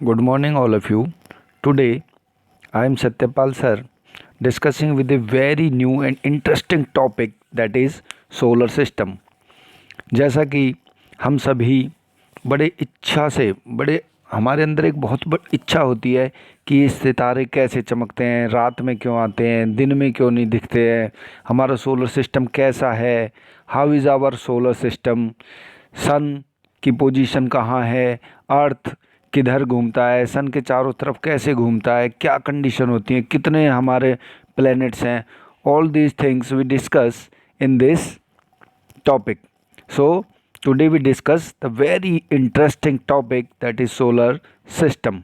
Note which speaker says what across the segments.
Speaker 1: Good morning, all of you. Today, I am Satyapal sir discussing with a very new and interesting topic that is solar system. जैसा कि हम सभी बड़े इच्छा से बड़े हमारे अंदर एक बहुत बड़ी इच्छा होती है कि ये सितारे कैसे चमकते हैं, रात में क्यों आते हैं, दिन में क्यों नहीं दिखते हैं, हमारा सोलर सिस्टम कैसा है, how is our solar system, sun की पोजीशन कहाँ है, अर्थ किधर घूमता है, सन के चारों तरफ कैसे घूमता है, क्या कंडीशन होती है, कितने हमारे प्लैनेट्स हैं, all these things we discuss in this topic. So, today we discuss the very interesting topic that is solar system.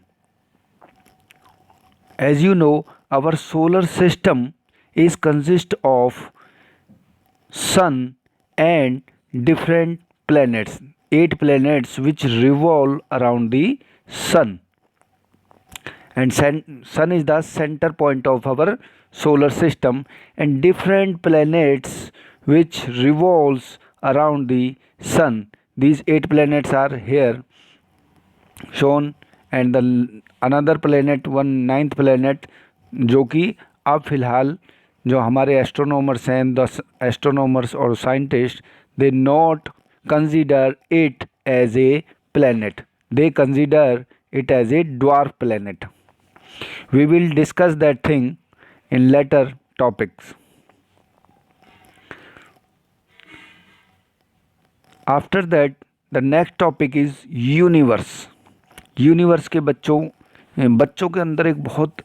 Speaker 1: As you know, our solar system is consist of sun and different planets, 8 planets which revolve around the sun, and sun is the center point of our solar system, and different planets which revolves around the sun. These 8 planets are here shown, and the another planet, one ninth planet, जो कि अब फिलहाल जो हमारे astronomers हैं, the astronomers और scientist, they not consider it as a planet, they consider it as a dwarf planet. We will discuss that thing in later topics. After that, the next topic is universe. Universe के बच्चों के अंदर एक बहुत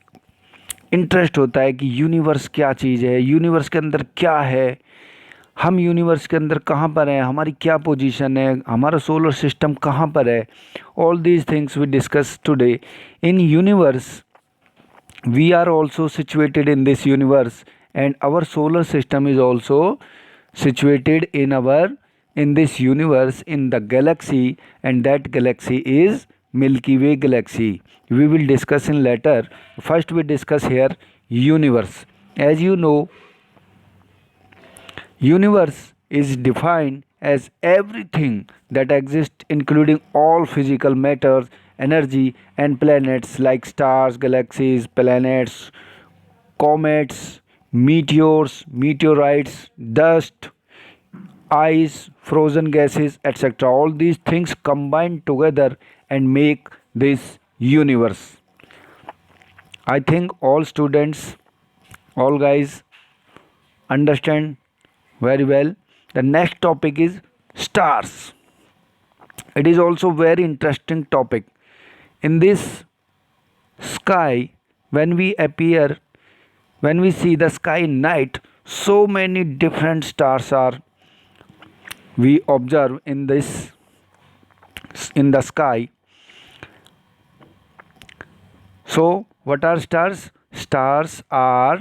Speaker 1: interest होता है कि universe क्या चीज़ है, यूनिवर्स के अंदर क्या है, हम यूनिवर्स के अंदर कहाँ पर हैं, हमारी क्या पोजीशन है, हमारा सोलर सिस्टम कहाँ पर है. All these things we discuss today. In universe we are also situated in this universe, and our solar system is also situated in this universe, in the galaxy, and that galaxy is Milky Way galaxy. We will discuss in later. First we discuss here universe. As you know, universe is defined as everything that exists, including all physical matters, energy, and planets like stars, galaxies, planets, comets, meteors, meteorites, dust, ice, frozen gases, etc. All these things combine together and make this universe. I think all students, all guys understand very well. The next topic is stars. It is also very interesting topic. In this sky, when we see the sky in night, so many different stars are we observe in the sky. So what are stars? Stars are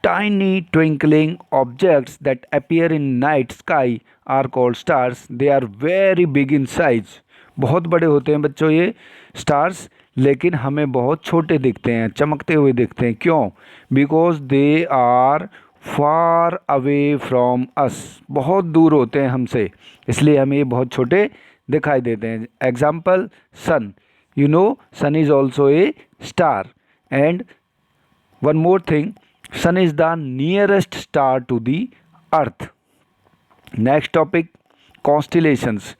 Speaker 1: tiny twinkling objects that appear in night sky are called stars. They are very big in size. बहुत बड़े होते हैं बच्चों ये stars, लेकिन हमें बहुत छोटे दिखते हैं, चमकते हुए दिखते हैं. क्यों? Because they are far away from us. बहुत दूर होते हैं हमसे, इसलिए हमें ये बहुत छोटे दिखाई देते हैं. Example sun. You know, sun is also a star. And one more thing, sun is the nearest star to the earth. Next topic, constellations.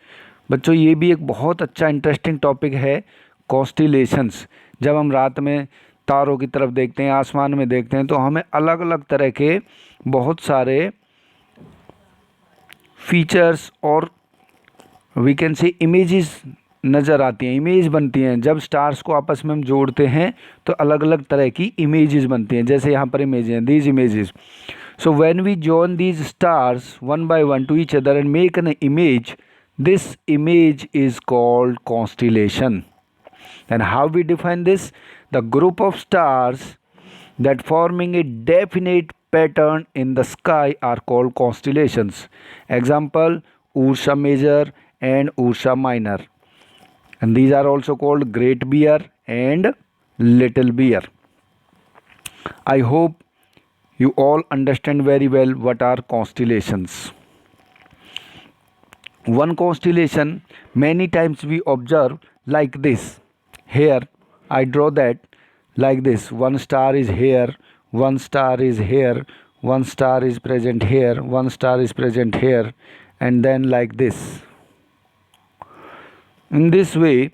Speaker 1: बच्चों ये भी एक बहुत अच्छा इंटरेस्टिंग टॉपिक है, कॉन्स्टिलेशंस. जब हम रात में तारों की तरफ देखते हैं, आसमान में देखते हैं, तो हमें अलग अलग तरह के बहुत सारे फीचर्स और वी कैन से इमेजेस नज़र आती हैं, इमेज बनती हैं. जब स्टार्स को आपस में हम जोड़ते हैं तो अलग अलग तरह की इमेजेस बनती हैं. जैसे यहाँ पर इमेज हैं, these images. So when we join these stars one by one to each other and make an image, this image is called constellation. And how we define this? The group of stars that forming a definite pattern in the sky are called constellations. Example, Ursa Major and Ursa Minor. And these are also called Great Bear and Little Bear. I hope you all understand very well what are constellations. One constellation many times we observe like this. here I draw that like this. One star is here, one star is here, one star is present here, one star is present here, and then like this. In this way,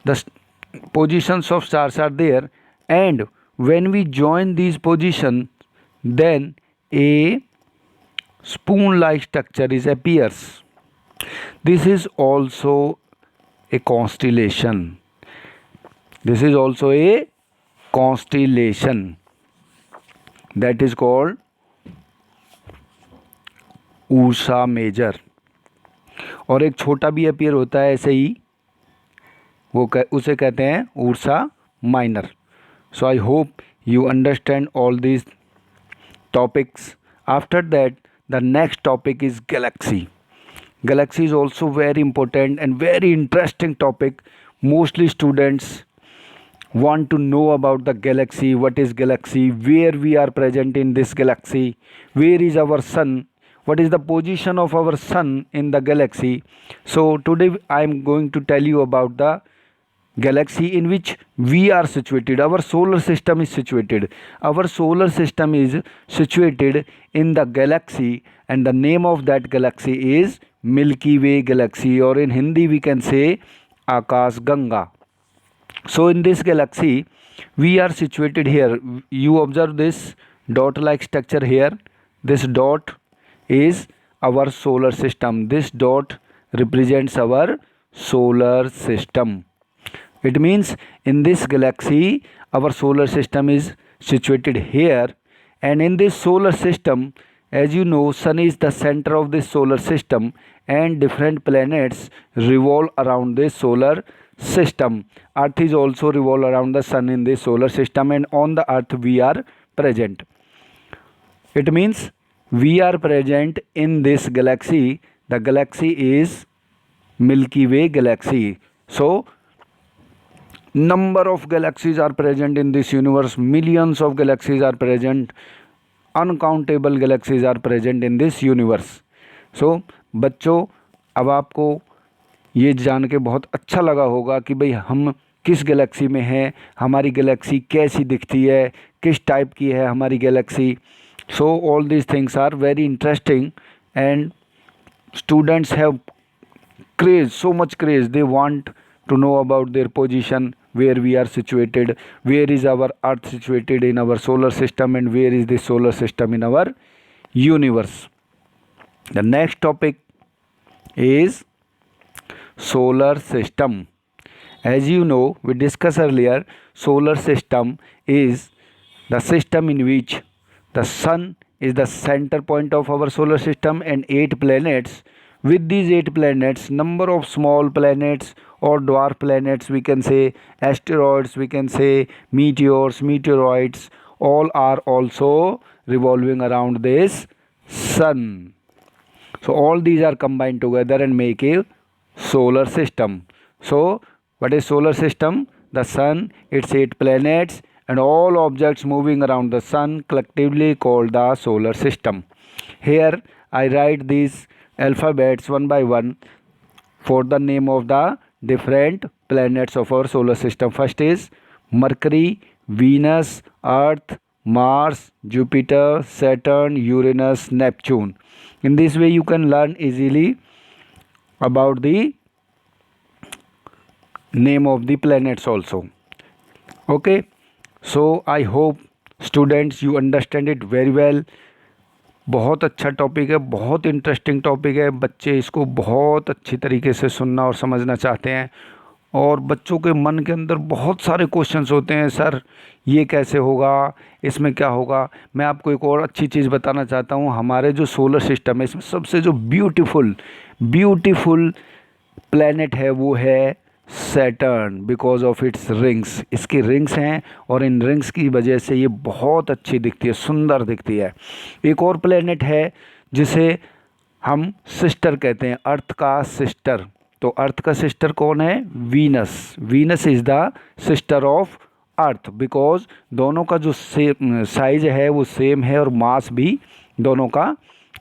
Speaker 1: the positions of stars are there, and when we join these positions, then a spoon like structure is appears. This is also a constellation. This is also a constellation that is called Ursa Major. और एक छोटा भी appear होता है ऐसे ही, उसे कहते हैं Ursa minor. So I hope you understand all this topics. After that the next topic is Galaxy. Galaxy is also very important and very interesting topic. Mostly students want to know about the galaxy. What is galaxy? Where we are present in this galaxy? Where is our sun? What is the position of our sun in the galaxy? So today I am going to tell you about the galaxy in which we are situated. Our solar system is situated. Our solar system is situated in the galaxy, and the name of that galaxy is Milky Way galaxy, or in Hindi we can say Akash Ganga. So in this galaxy we are situated here. You observe this dot like structure here. This dot is our solar system. This dot represents our solar system. It means in this galaxy our solar system is situated here, and in this solar system, as you know, sun is the center of this solar system, and different planets revolve around this solar system. Earth is also revolve around the sun in this solar system, and on the earth we are present. It means we are present in this galaxy. The galaxy is Milky Way galaxy. So number of galaxies are present in this universe. Millions of galaxies are present. Uncountable galaxies are present in this universe. So बच्चों, अब आपको ये जान के बहुत अच्छा लगा होगा कि भाई हम किस गैलेक्सी में हैं, हमारी गैलेक्सी कैसी दिखती है, किस टाइप की है हमारी galaxy. So all these things are very interesting, and students have craze, so much craze. They want to know about their position, where we are situated, where is our earth situated in our solar system, and where is the solar system in our universe. The next topic is solar system. As you know, we discussed earlier, solar system is the system in which the sun is the center point of our solar system, and 8 planets. With these 8 planets, number of small planets or dwarf planets, we can say asteroids, we can say meteors, meteoroids, all are also revolving around this sun. So all these are combined together and make a solar system. So what is solar system? The sun, its 8 planets, and all objects moving around the sun collectively called the solar system. Here I write these alphabets one by one for the name of the different planets of our solar system. First is Mercury, Venus, Earth, Mars, Jupiter, Saturn, Uranus, Neptune. In this way you can learn easily about the name of the planets also. Okay, so I hope students you understand it very well. बहुत अच्छा topic है, बहुत interesting topic है. बच्चे इसको बहुत अच्छी तरीके से सुनना और समझना चाहते हैं, और बच्चों के मन के अंदर बहुत सारे क्वेश्चंस होते हैं. सर ये कैसे होगा, इसमें क्या होगा. मैं आपको एक और अच्छी चीज़ बताना चाहता हूँ. हमारे जो सोलर सिस्टम है, इसमें सबसे जो ब्यूटीफुल प्लैनेट है वो है Saturn, because of its rings. इसकी रिंग्स हैं, और इन रिंग्स की वजह से ये बहुत अच्छी दिखती है, सुंदर दिखती है. एक और प्लेनेट है जिसे हम सिस्टर कहते हैं, अर्थ का सिस्टर. तो अर्थ का सिस्टर कौन है? Venus. Venus is the sister of earth, because दोनों का जो साइज है वो सेम है, और मास भी दोनों का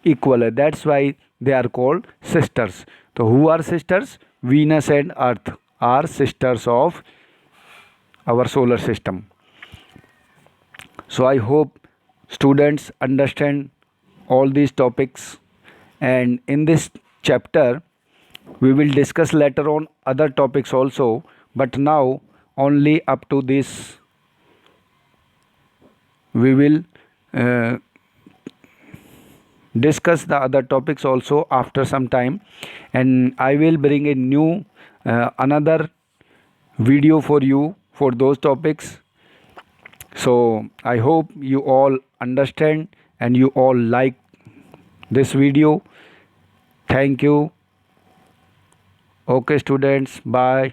Speaker 1: इक्वल है. That's why they are called sisters. तो who are sisters? Venus and Earth are sisters of our solar system. So I hope students understand all these topics, and in this chapter we will discuss later on other topics also, but now only up to this we will uh, discuss the other topics also after some time, and I will bring a new another video for you for those topics. So I hope you all understand and you all like this video. Thank you. Okay students, bye.